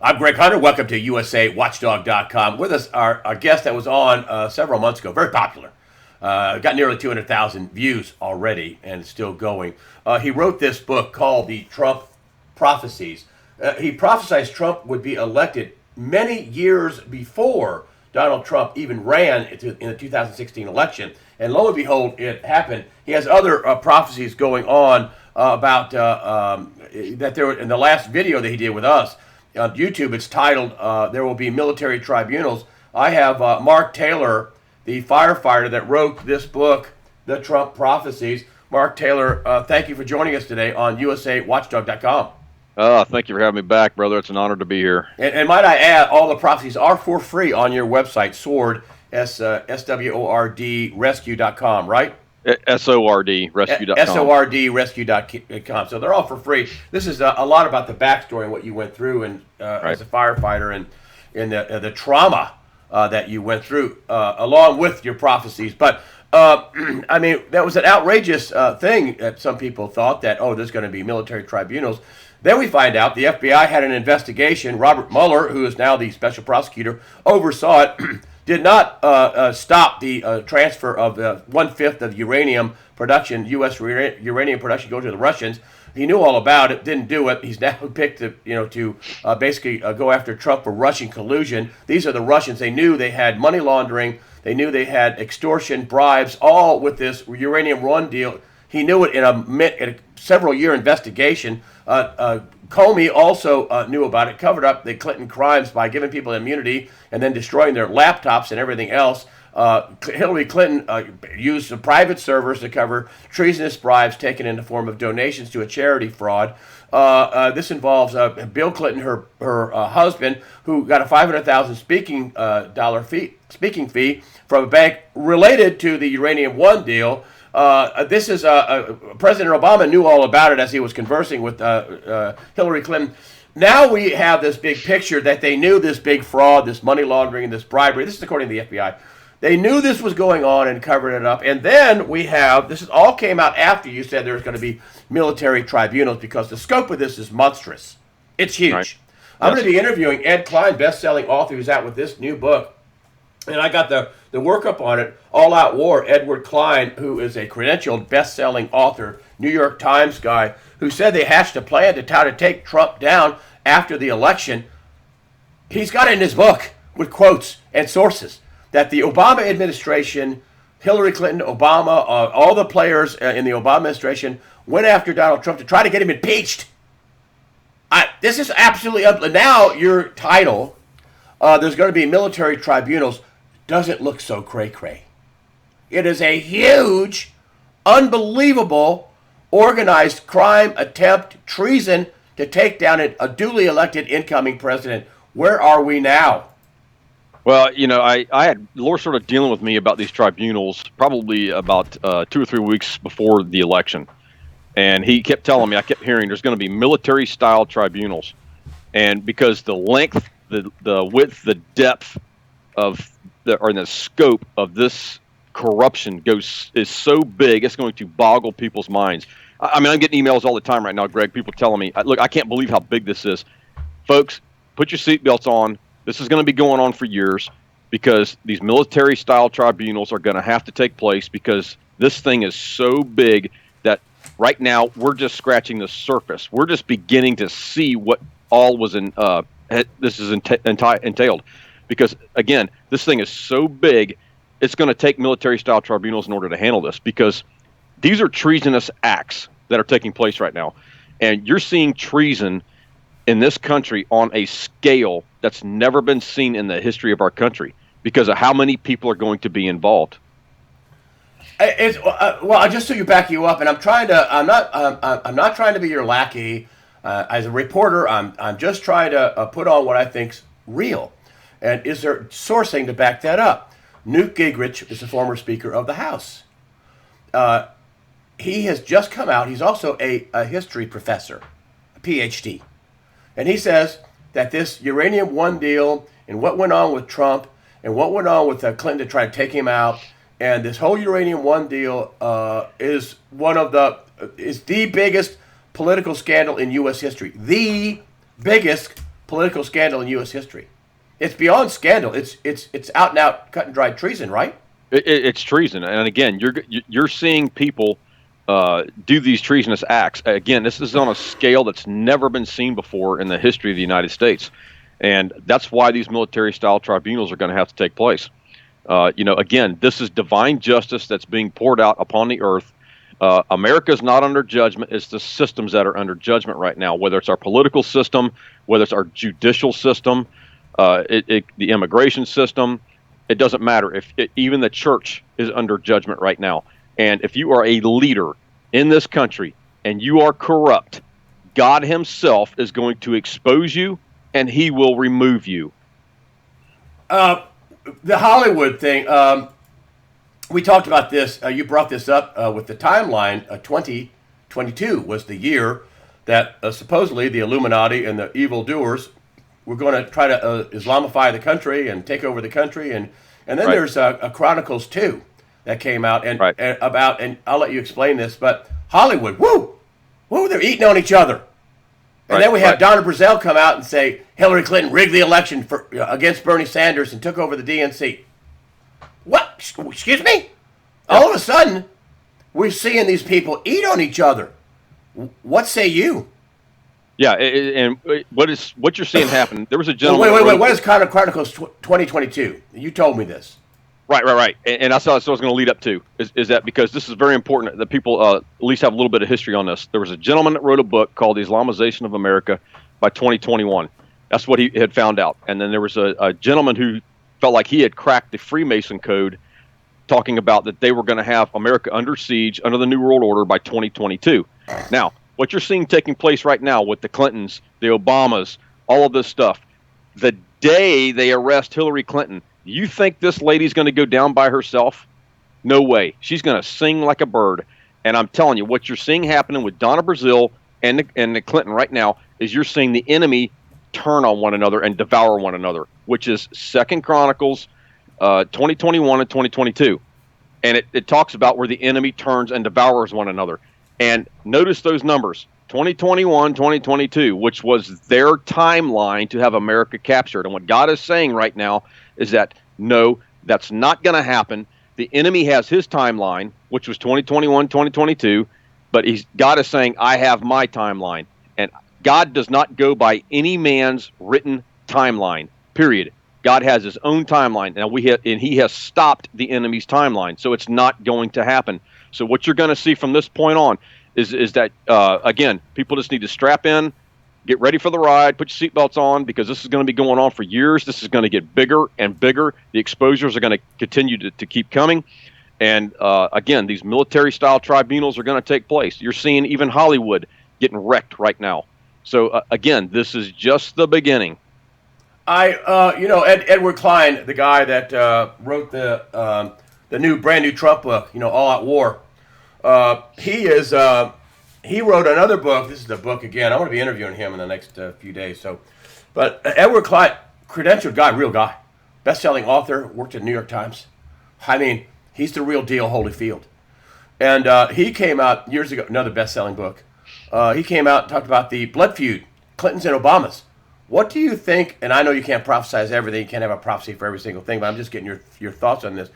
I'm Greg Hunter. Welcome to USAWatchdog.com. With us, our guest that was on several months ago, very popular. Got nearly 200,000 views already and still going. He wrote this book called The Trump Prophecies. He prophesied Trump would be elected many years before Donald Trump even ran in the 2016 election. And lo and behold, it happened. He has other prophecies going on about that there in the last video that he did with us on YouTube. It's titled "There Will Be Military Tribunals." I have Mark Taylor, the firefighter that wrote this book, The Trump Prophecies. Mark Taylor, thank you for joining us today on USAWatchdog.com. Thank you for having me back, brother. It's an honor to be here. And might I add, all the prophecies are for free on your website, SWORD, SWORD, rescue.com, right? SORD, rescue.com. SORD, rescue.com. So they're all for free. This is a lot about the backstory and what you went through and as a firefighter and the trauma that you went through, along with your prophecies. But, I mean, that was an outrageous thing that some people thought that, there's going to be military tribunals. Then we find out the FBI had an investigation. Robert Mueller, who is now the special prosecutor, oversaw it, did not stop the transfer of 1/5 of uranium production, U.S. uranium production, go to the Russians. He knew all about it, didn't do it. He's now picked to basically go after Trump for Russian collusion. These are the Russians. They knew they had money laundering. They knew they had extortion, bribes, all with this uranium run deal. He knew it in a several-year investigation. Comey also knew about it, covered up the Clinton crimes by giving people immunity and then destroying their laptops and everything else. Hillary Clinton used the private servers to cover treasonous bribes taken in the form of donations to a charity fraud. This involves Bill Clinton, her husband, who got a $500,000 speaking fee from a bank related to the Uranium One deal. This is President Obama knew all about it as he was conversing with Hillary Clinton. Now we have this big picture that they knew this big fraud, this money laundering, and this bribery. This is according to the FBI. They knew this was going on and covered it up. And then we have, this all came out after you said there's going to be military tribunals because the scope of this is monstrous. It's huge. Right. I'm going to be interviewing Ed Klein, best-selling author, who's out with this new book. And I got the workup on it, All Out War. Edward Klein, who is a credentialed best-selling author, New York Times guy, who said they hatched a plan to try to take Trump down after the election. He's got it in his book with quotes and sources that the Obama administration, Hillary Clinton, Obama, all the players in the Obama administration went after Donald Trump to try to get him impeached. This is absolutely now your title, there's going to be military tribunals, doesn't look so cray-cray. It is a huge, unbelievable, organized crime, attempt, treason to take down a duly elected incoming president. Where are we now? Well, I had Laura sort of dealing with me about these tribunals probably about 2 or 3 weeks before the election. And he kept telling me, I kept hearing there's going to be military-style tribunals. And because the length, the width, the depth of the scope of this corruption is so big, it's going to boggle people's minds. I mean, I'm getting emails all the time right now, Greg, people telling me, look, I can't believe how big this is. Folks, put your seatbelts on. This is going to be going on for years because these military-style tribunals are going to have to take place because this thing is so big that right now we're just scratching the surface. We're just beginning to see what all was this is entailed. Because, again, this thing is so big, it's going to take military-style tribunals in order to handle this because these are treasonous acts that are taking place right now. And you're seeing treason in this country on a scale that's never been seen in the history of our country because of how many people are going to be involved. Well, just to back you up, and I'm not trying to be your lackey. As a reporter, I'm just trying to put on what I think's real. And is there sourcing to back that up? Newt Gingrich is the former Speaker of the House. He has just come out. He's also a history professor, a PhD. And he says that this Uranium One deal and what went on with Trump and what went on with Clinton to try to take him out and this whole Uranium One deal is the biggest political scandal in U.S. history. The biggest political scandal in U.S. history. It's beyond scandal. It's out and out, cut and dried treason, right? It's treason, and again, you're seeing people do these treasonous acts. Again, this is on a scale that's never been seen before in the history of the United States, and that's why these military-style tribunals are going to have to take place. Again, this is divine justice that's being poured out upon the earth. America's not under judgment. It's the systems that are under judgment right now, whether it's our political system, whether it's our judicial system, the immigration system. It doesn't matter. Even the church is under judgment right now. And if you are a leader in this country and you are corrupt, God himself is going to expose you and he will remove you. The Hollywood thing, we talked about this. You brought this up with the timeline. 2022 was the year that supposedly the Illuminati and the evildoers were going to try to Islamify the country and take over the country. And then Right. there's a Chronicles 2 that came out and I'll let you explain this, but Hollywood, they're eating on each other. And then we have Donna Brazile come out and say Hillary Clinton rigged the election against Bernie Sanders and took over the DNC. What? Excuse me? All of a sudden, we're seeing these people eat on each other. What say you? Yeah, and what you're seeing happen? There was a gentleman. Wait. What is Chronicles 2022? You told me this. Right. And that's what I was going to lead up to, is that because this is very important that people at least have a little bit of history on this. There was a gentleman that wrote a book called The Islamization of America by 2021. That's what he had found out. And then there was a gentleman who felt like he had cracked the Freemason code, talking about that they were going to have America under siege under the New World Order by 2022. Now, what you're seeing taking place right now with the Clintons, the Obamas, all of this stuff, the day they arrest Hillary Clinton, you think this lady's going to go down by herself? No way. She's going to sing like a bird. And I'm telling you, what you're seeing happening with Donna Brazile and the Clinton right now is you're seeing the enemy turn on one another and devour one another, which is Second Chronicles 2021 and 2022. And it talks about where the enemy turns and devours one another. And notice those numbers, 2021, 2022, which was their timeline to have America captured. And what God is saying right now is that, no, that's not going to happen. The enemy has his timeline, which was 2021, 2022, but God is saying, I have my timeline. And God does not go by any man's written timeline, period. God has his own timeline. Now and he has stopped the enemy's timeline, so it's not going to happen. So what you're going to see from this point on is that, again, people just need to strap in, get ready for the ride, put your seatbelts on, because this is going to be going on for years. This is going to get bigger and bigger. The exposures are going to continue to keep coming. And, again, these military-style tribunals are going to take place. You're seeing even Hollywood getting wrecked right now. So, again, this is just the beginning. Edward Klein, the guy that wrote the brand new Trump book, All Out War, he wrote another book. This is the book again. I'm going to be interviewing him in the next few days. But Edward Klein, credentialed guy, real guy, best-selling author, worked at New York Times. I mean, he's the real deal, Holyfield. And he came out years ago, another best-selling book. He came out and talked about the blood feud, Clintons and Obamas. What do you think, and I know you can't prophesize everything, you can't have a prophecy for every single thing, but I'm just getting your thoughts on this.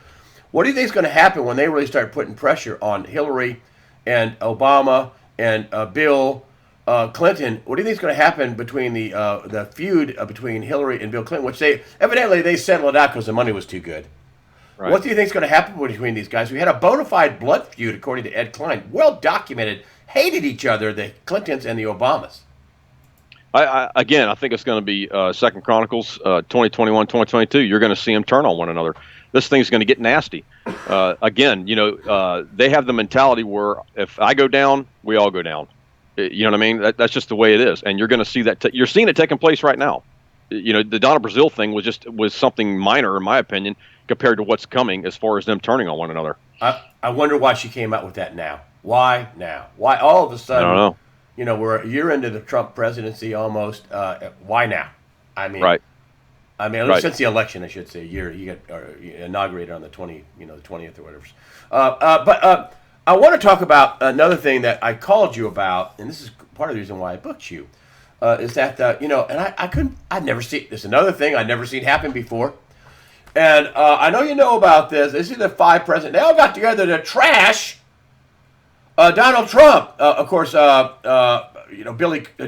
What do you think is going to happen when they really start putting pressure on Hillary and Obama and Bill Clinton? What do you think is going to happen between the feud between Hillary and Bill Clinton, which they settled it out because the money was too good? Right. What do you think is going to happen between these guys? We had a bona fide blood feud, according to Ed Klein, well documented, hated each other, the Clintons and the Obamas. I think it's going to be Second Chronicles 2021, 2022. You're going to see them turn on one another. This thing's going to get nasty. They have the mentality where if I go down, we all go down. You know what I mean? That's just the way it is. And you're going to see that. You're seeing it taking place right now. The Donna Brazile thing was something minor, in my opinion, compared to what's coming as far as them turning on one another. I wonder why she came out with that now. Why now? Why all of a sudden? I don't know. We're a year into the Trump presidency almost. Why now? I mean, right. At least since the election, I should say, a year. He got inaugurated on the 20th or whatever. But I want to talk about another thing that I called you about, and this is part of the reason why I booked you. is that and I've never seen this. Another thing I've never seen happen before. And I know you know about this. This is the 5 presidents. They all got together to trash Donald Trump. Of course,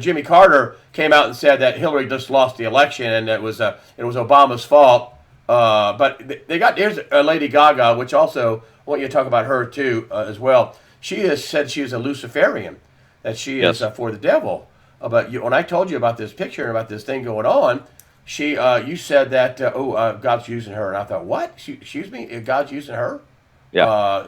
Jimmy Carter came out and said that Hillary just lost the election and it was Obama's fault. But here's Lady Gaga, which also I want you to talk about her too as well. She has said she is a Luciferian, that she is for the devil. But when I told you about this picture and about this thing going on, you said that God's using her, and I thought, what? Excuse me, God's using her? Yeah.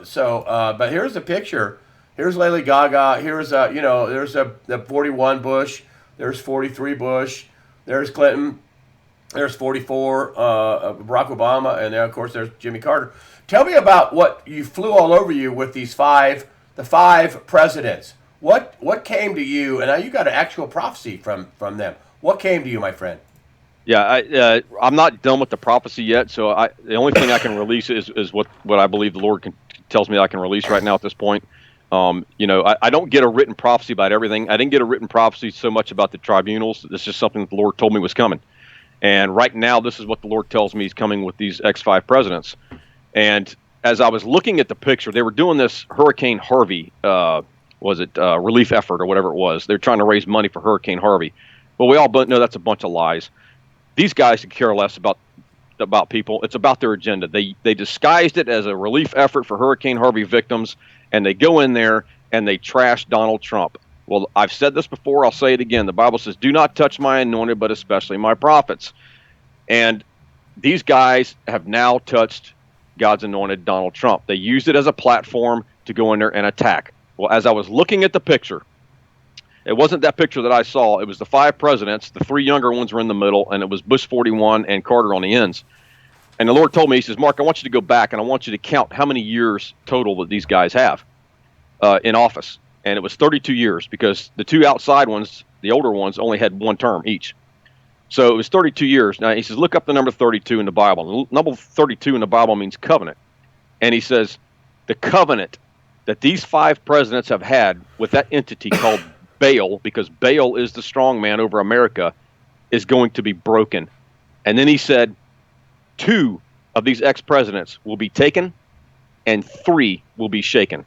But here's the picture. Here's Lady Gaga. Here's there's the 41 Bush. There's 43 Bush. There's Clinton. There's 44 Barack Obama, and then of course there's Jimmy Carter. Tell me about what you flew all over you with the 5 presidents. What came to you? And now you got an actual prophecy from them. What came to you, my friend? Yeah, I'm not done with the prophecy yet, so the only thing I can release is what I believe the Lord tells me I can release right now at this point. I don't get a written prophecy about everything. I didn't get a written prophecy so much about the tribunals. This is something that the Lord told me was coming. And right now, this is what the Lord tells me is coming with these X5 presidents. And as I was looking at the picture, they were doing this Hurricane Harvey, relief effort or whatever it was. They're trying to raise money for Hurricane Harvey. Well, we all know that's a bunch of lies. These guys could care less about people. It's about their agenda. They disguised it as a relief effort for Hurricane Harvey victims, and they go in there and they trash Donald Trump. Well, I've said this before. I'll say it again. The Bible says, do not touch my anointed, but especially my prophets. And these guys have now touched God's anointed, Donald Trump. They used it as a platform to go in there and attack. Well, as I was looking at the picture, it wasn't that picture that I saw. It was the 5 presidents. The 3 younger ones were in the middle, and it was Bush 41 and Carter on the ends. And the Lord told me, he says, Mark, I want you to go back, and I want you to count how many years total that these guys have in office. And it was 32 years because the 2 outside ones, the older ones, only had 1 term each. So it was 32 years. Now, he says, look up the number 32 in the Bible. Number 32 in the Bible means covenant. And he says, the covenant that these 5 presidents have had with that entity called Baal, because Baal is the strong man over America, is going to be broken. And then he said 2 of these ex-presidents will be taken and 3 will be shaken.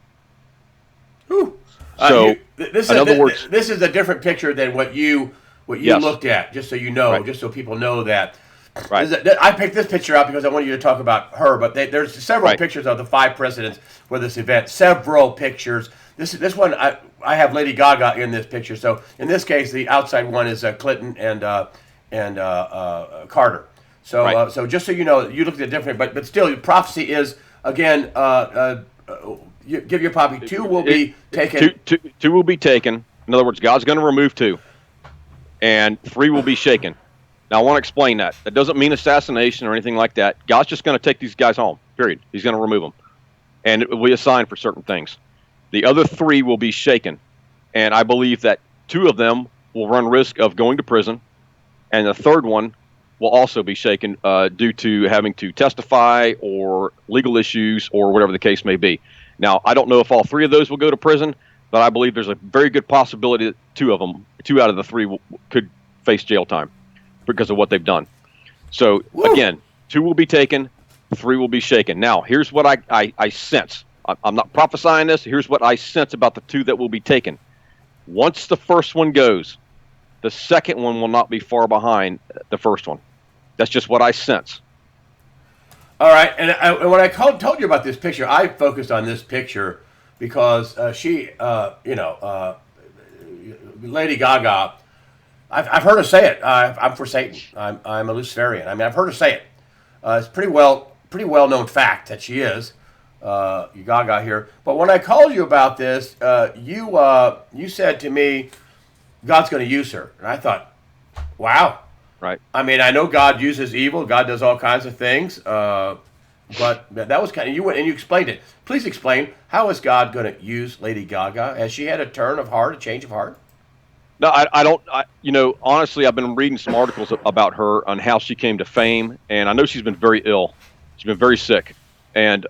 Whew. So, this is a different picture than what you looked at, just so you know, right. Just so people know that. Right. I picked this picture out because I wanted you to talk about her, but there's several right. pictures of the 5 presidents for this event. Several pictures. This one, I have Lady Gaga in this picture. So in this case, the outside one is Clinton and Carter. So right. So just so you know, you looked at different, but still, prophecy is again. You give your prophecy. 2 will be taken. Two will be taken. In other words, God's going to remove 2, and 3 will be shaken. Now, I want to explain that. That doesn't mean assassination or anything like that. God's just going to take these guys home, period. He's going to remove them. And it will be assigned for certain things. The other 3 will be shaken. And I believe that 2 of them will run risk of going to prison. And the third one will also be shaken due to having to testify or legal issues or whatever the case may be. Now, I don't know if all 3 of those will go to prison, but I believe there's a very good possibility that 2 out of the 3 could face jail time because of what they've done. So, again, 2 will be taken, 3 will be shaken. Now, here's what I sense. I'm not prophesying this. Here's what I sense about the 2 that will be taken. Once the first one goes, the second one will not be far behind the first one. That's just what I sense. All right, and when I told you about this picture, I focused on this picture because Lady Gaga, I've heard her say it. I'm for Satan. I'm a Luciferian. I mean, I've heard her say it. It's pretty well known fact that she is Gaga here. But when I called you about this, you said to me, God's going to use her, and I thought, wow. Right. I mean, I know God uses evil. God does all kinds of things. But that was kind of, you went and you explained it. Please explain, how is God going to use Lady Gaga? Has she had a turn of heart, a change of heart? No, I don't. Honestly, I've been reading some articles about her on how she came to fame, and I know she's been very ill. She's been very sick, and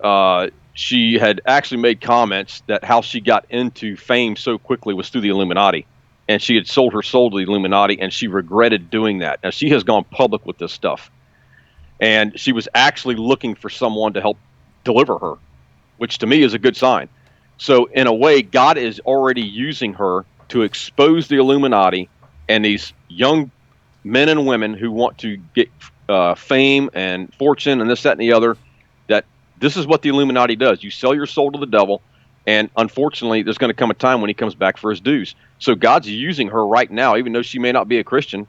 she had actually made comments that how she got into fame so quickly was through the Illuminati. and she had sold her soul to the Illuminati, and she regretted doing that. Now, she has gone public with this stuff, and she was actually looking for someone to help deliver her, which to me is a good sign. So in a way, God is already using her to expose the Illuminati and these young men and women who want to get fame and fortune and this, that, and the other, that this is what the Illuminati does. You sell your soul to the devil, and unfortunately, there's going to come a time when he comes back for his dues. So God's using her right now, even though she may not be a Christian.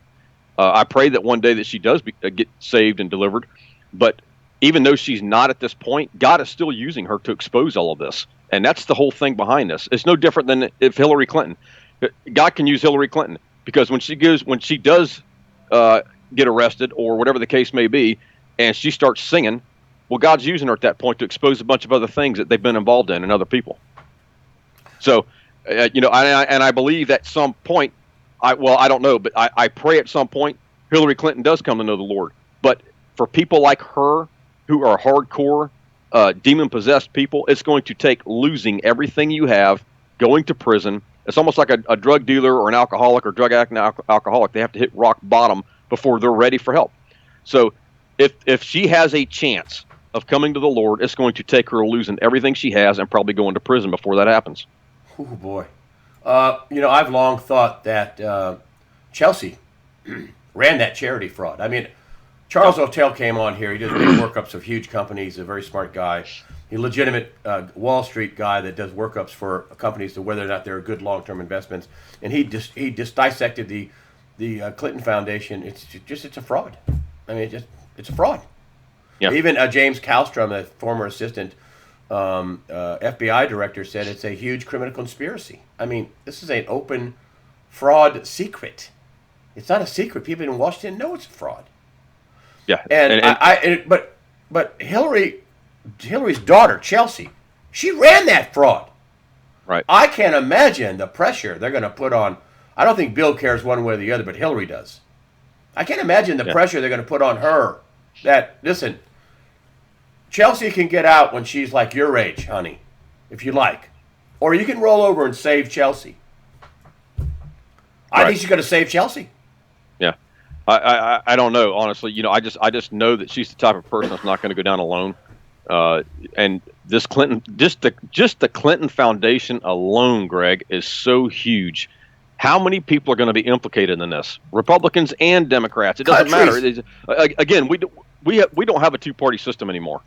I pray that one day that she does get saved and delivered. But even though she's not at this point, God is still using her to expose all of this. And that's the whole thing behind this. It's no different than if Hillary Clinton. God can use Hillary Clinton, because when she does get arrested or whatever the case may be, and she starts singing, well, God's using her at that point to expose a bunch of other things that they've been involved in and other people. So, I believe at some point, I don't know, but I pray at some point Hillary Clinton does come to know the Lord. But for people like her who are hardcore demon-possessed people, it's going to take losing everything you have, going to prison. It's almost like a drug dealer or an alcoholic or drug addict and alcoholic. They have to hit rock bottom before they're ready for help. So if she has a chance of coming to the Lord, it's going to take her losing everything she has and probably going to prison before that happens. Oh, boy. I've long thought that Chelsea ran that charity fraud. I mean, Charles O'Tell came on here. He does big workups of huge companies, a very smart guy. He's a legitimate Wall Street guy that does workups for companies to whether or not they're good long-term investments. And he just dissected the Clinton Foundation. It's a fraud. I mean, it's a fraud. Yeah. Even James Kallstrom, the former assistant FBI director, said it's a huge criminal conspiracy. I mean, this is an open fraud secret. It's not a secret. People in Washington know it's a fraud. Yeah, but Hillary's daughter, Chelsea, she ran that fraud. Right. I can't imagine the pressure they're going to put on. I don't think Bill cares one way or the other, but Hillary does. I can't imagine the pressure they're going to put on her. That, listen, Chelsea can get out when she's like your age, honey, if you like. Or you can roll over and save Chelsea. I think she's going to save Chelsea. Yeah. I don't know, honestly. I just know that she's the type of person that's not going to go down alone. And this Clinton, just the Clinton Foundation alone, Greg, is so huge. How many people are going to be implicated in this? Republicans and Democrats. It doesn't matter. Again, we don't have a two-party system anymore.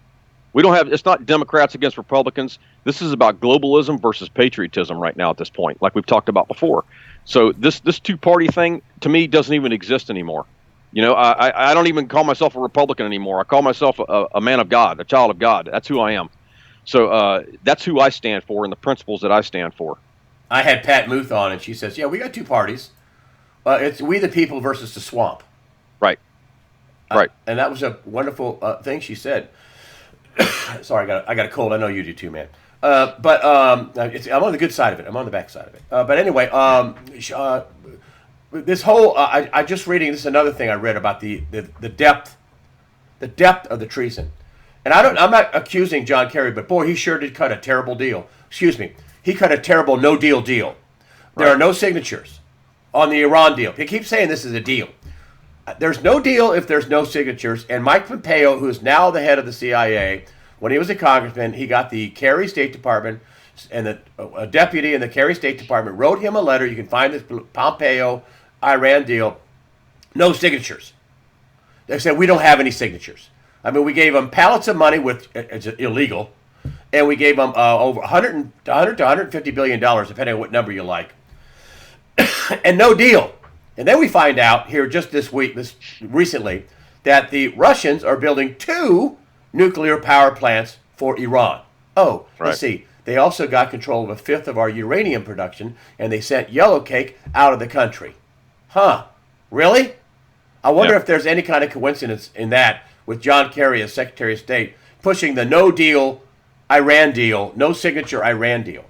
We don't have. It's not Democrats against Republicans. This is about globalism versus patriotism right now at this point, like we've talked about before. So this two-party thing to me doesn't even exist anymore. I don't even call myself a Republican anymore. I call myself a man of God, a child of God. That's who I am. So that's who I stand for and the principles that I stand for. I had Pat Muth on, and she says, "Yeah, we got two parties. It's we the people versus the swamp." Right. Right. And that was a wonderful thing she said. Sorry, I got a cold. I know you do too, man. But I'm on the good side of it. I'm on the back side of it. But anyway, this whole I just reading this is another thing I read about the depth of the treason. And I'm not accusing John Kerry, but boy, he sure did cut a terrible deal. Excuse me. He cut a terrible no-deal deal. There are no signatures on the Iran deal. He keeps saying this is a deal. There's no deal if there's no signatures. And Mike Pompeo, who is now the head of the CIA, when he was a congressman, he got the Kerry State Department, and a deputy in the Kerry State Department wrote him a letter. You can find this Pompeo-Iran deal. No signatures. They said, we don't have any signatures. I mean, we gave them pallets of money, which is illegal, and we gave them over $100 to $150 billion, depending on what number you like, and no deal. And then we find out here just recently, that the Russians are building 2 nuclear power plants for Iran. Oh, let's see. They also got control of a fifth of our uranium production, and they sent yellow cake out of the country. Huh? Really? I wonder if there's any kind of coincidence in that with John Kerry as Secretary of State pushing the no-deal Iran deal, no signature Iran deal.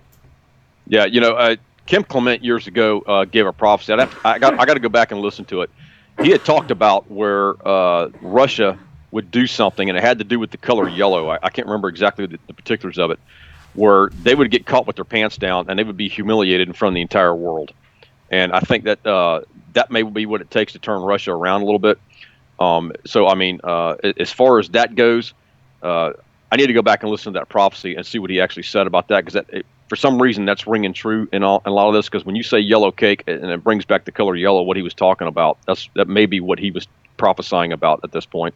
Yeah, Kim Clement years ago gave a prophecy. I got to go back and listen to it. He had talked about where Russia would do something, and it had to do with the color yellow. I can't remember exactly the particulars of it, where they would get caught with their pants down, and they would be humiliated in front of the entire world. And I think that that may be what it takes to turn Russia around a little bit. So, I mean, as far as that goes, I need to go back and listen to that prophecy and see what he actually said about that, because for some reason that's ringing true in a lot of this. Because when you say yellow cake and it brings back the color yellow, what he was talking about, that may be what he was prophesying about at this point.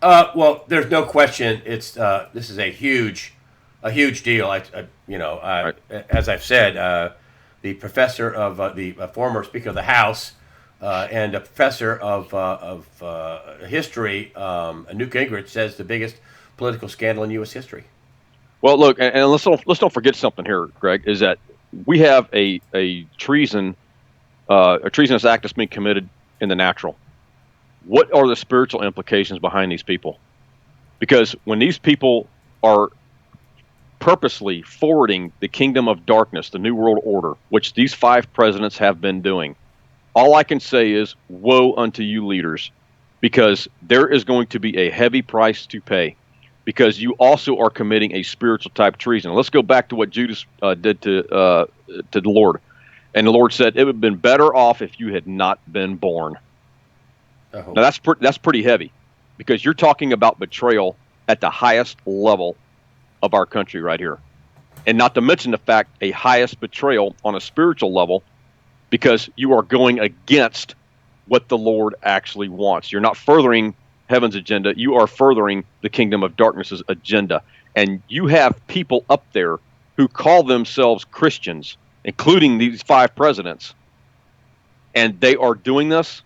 Well, there's no question. It's this is a huge deal. Right. As I've said, the professor of the former Speaker of the House and a professor of history, Newt Gingrich, says the biggest political scandal in U.S. history. Well, look, and let's don't forget something here, Greg, is that we have a treasonous act that's being committed in the natural. What are the spiritual implications behind these people? Because when these people are purposely forwarding the kingdom of darkness, the New World Order, which these 5 presidents have been doing, all I can say is, woe unto you leaders, because there is going to be a heavy price to pay, because you also are committing a spiritual type treason. Let's go back to what Judas did to the Lord. And the Lord said, it would have been better off if you had not been born. Now, that's pretty heavy, because you're talking about betrayal at the highest level of our country right here. And not to mention the fact, a highest betrayal on a spiritual level, because you are going against what the Lord actually wants. You're not furthering heaven's agenda. You are furthering the kingdom of darkness's agenda. And you have people up there who call themselves Christians, including these 5 presidents, and they are doing this.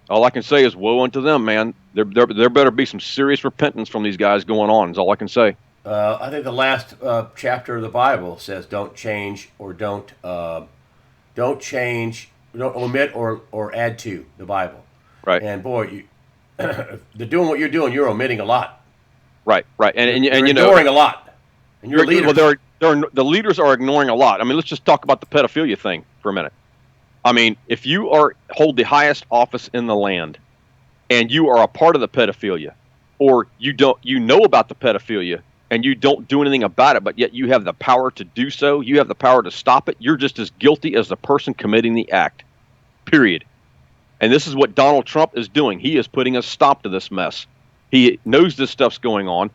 All I can say is woe unto them, man. There better be some serious repentance from these guys going on, is all I can say. I think the last chapter of the Bible says don't change or don't omit or add to the Bible. Right. And boy, they're doing what you're doing. You're omitting a lot. Right. And you're ignoring a lot. And you're leaders. Well, the leaders are ignoring a lot. I mean, let's just talk about the pedophilia thing for a minute. I mean, if you hold the highest office in the land, and you are a part of the pedophilia, or you know about the pedophilia, and you don't do anything about it, but yet you have the power to do so, you have the power to stop it, you're just as guilty as the person committing the act. Period. And this is what Donald Trump is doing. He is putting a stop to this mess. He knows this stuff's going on.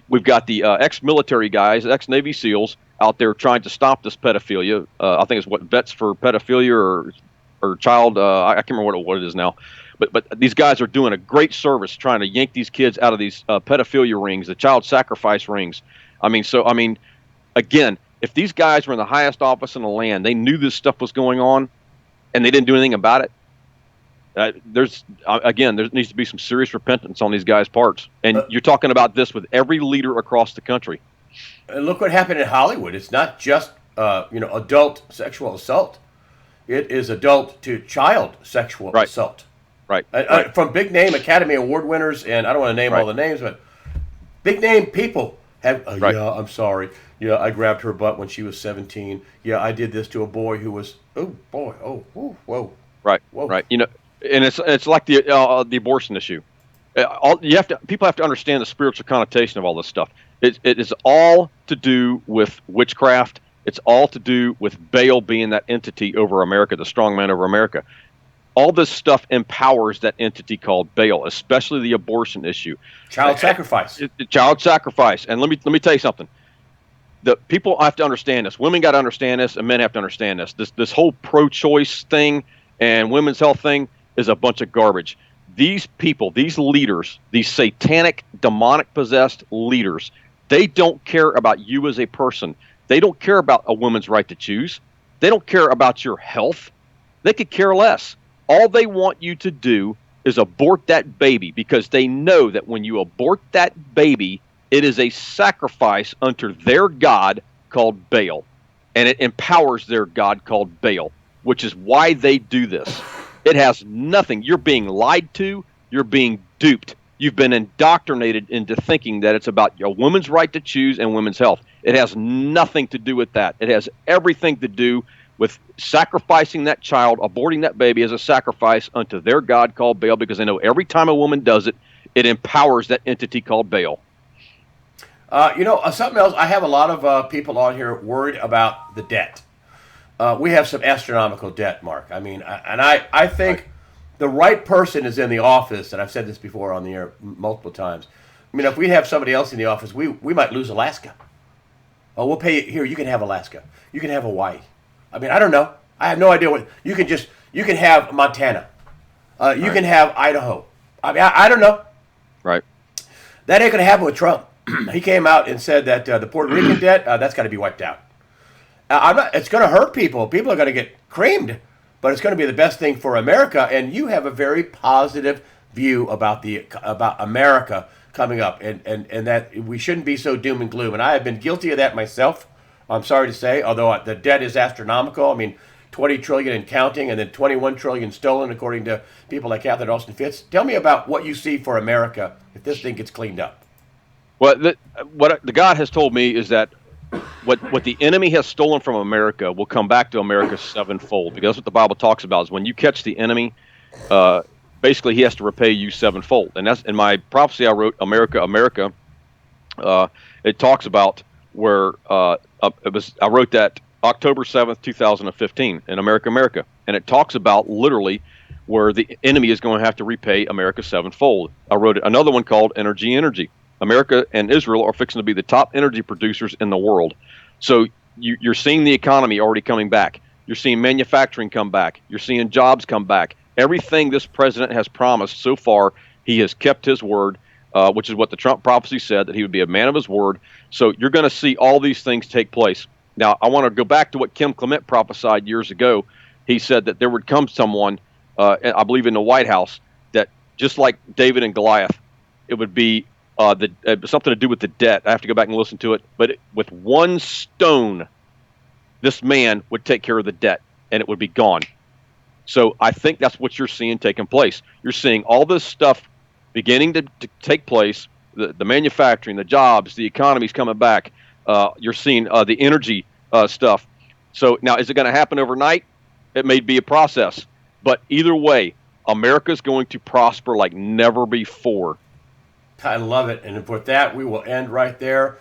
We've got the ex-military guys, ex-Navy SEALs out there trying to stop this pedophilia. I think it's Vets for Pedophilia or Child. I can't remember what it is now. But these guys are doing a great service trying to yank these kids out of these pedophilia rings, the child sacrifice rings. Again, if these guys were in the highest office in the land, they knew this stuff was going on, and they didn't do anything about it. There needs to be some serious repentance on these guys' parts. And you're talking about this with every leader across the country. And look what happened in Hollywood. It's not just adult sexual assault. It is adult to child sexual assault. Right. From big name Academy Award winners, and I don't want to name all the names, but big name people have. Yeah, I'm sorry. Yeah, I grabbed her butt when she was 17. Yeah, I did this to a boy who was. Oh boy. Oh, ooh, whoa. Right. Whoa. Right. And it's like the abortion issue. People have to understand the spiritual connotation of all this stuff. It is all to do with witchcraft. It's all to do with Baal being that entity over America, the strong man over America. All this stuff empowers that entity called Baal, especially the abortion issue. Child sacrifice. Child sacrifice. And let me tell you something. The people have to understand this. Women got to understand this, and men have to understand this. This whole pro-choice thing and women's health thing is a bunch of garbage. These people, these leaders, these satanic, demonic-possessed leaders, they don't care about you as a person. They don't care about a woman's right to choose. They don't care about your health. They could care less. All they want you to do is abort that baby, because they know that when you abort that baby, it is a sacrifice unto their god called Baal. And it empowers their god called Baal, which is why they do this. It has nothing. You're being lied to. You're being duped. You've been indoctrinated into thinking that it's about a woman's right to choose and women's health. It has nothing to do with that. It has everything to do with sacrificing that child, aborting that baby as a sacrifice unto their god called Baal, because they know every time a woman does it, it empowers that entity called Baal. Something else, I have a lot of people on here worried about the debt. we have some astronomical debt, Mark. I mean, I think the right person is in the office, and I've said this before on the air multiple times. I mean, if we have somebody else in the office, we might lose Alaska. Oh, we'll pay you here. You can have Alaska. You can have Hawaii. I mean, I don't know. I have no idea what you can have Montana. You can have Idaho. I mean, I don't know. Right. That ain't going to happen with Trump. He came out and said that the Puerto Rican debt, that's got to be wiped out. It's going to hurt people. People are going to get creamed, but it's going to be the best thing for America. And you have a very positive view about America coming up, and that we shouldn't be so doom and gloom. And I have been guilty of that myself. I'm sorry to say, although the debt is astronomical. I mean, 20 trillion and counting, and then 21 trillion stolen, according to people like Catherine Austin Fitts. Tell me about what you see for America if this thing gets cleaned up. Well, what the God has told me is that what the enemy has stolen from America will come back to America sevenfold, because that's what the Bible talks about. Is when you catch the enemy, basically he has to repay you sevenfold. And that's in my prophecy I wrote, America, America. It talks about where I wrote that October 7th, 2015 in America, America. And it talks about literally where the enemy is going to have to repay America sevenfold. I wrote another one called Energy. America and Israel are fixing to be the top energy producers in the world. So you're seeing the economy already coming back. You're seeing manufacturing come back. You're seeing jobs come back. Everything this president has promised so far, he has kept his word, which is what the Trump prophecy said, that he would be a man of his word. So you're going to see all these things take place. Now, I want to go back to what Kim Clement prophesied years ago. He said that there would come someone, I believe in the White House, that just like David and Goliath, it would be something to do with the debt. I have to go back and listen to it. But with one stone, this man would take care of the debt, and it would be gone. So I think that's what you're seeing taking place. You're seeing all this stuff beginning to take place, the manufacturing, the jobs, the economy's coming back. You're seeing the energy stuff. So now, is it going to happen overnight? It may be a process. But either way, America's going to prosper like never before. I love it. And with that, we will end right there.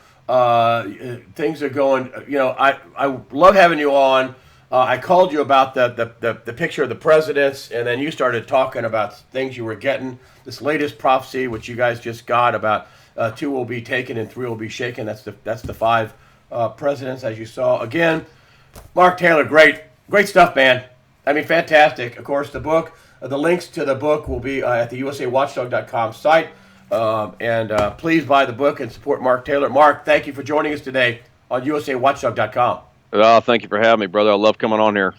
Things are going, I love having you on. I called you about the picture of the presidents, and then you started talking about things you were getting. This latest prophecy, which you guys just got about 2 will be taken and 3 will be shaken. That's the 5 presidents, as you saw. Again, Mark Taylor, great stuff, man. I mean, fantastic. Of course, the book, the links to the book will be at the usawatchdog.com site. And please buy the book and support Mark Taylor. Mark, thank you for joining us today on usawatchdog.com. Thank you for having me, brother. I love coming on here.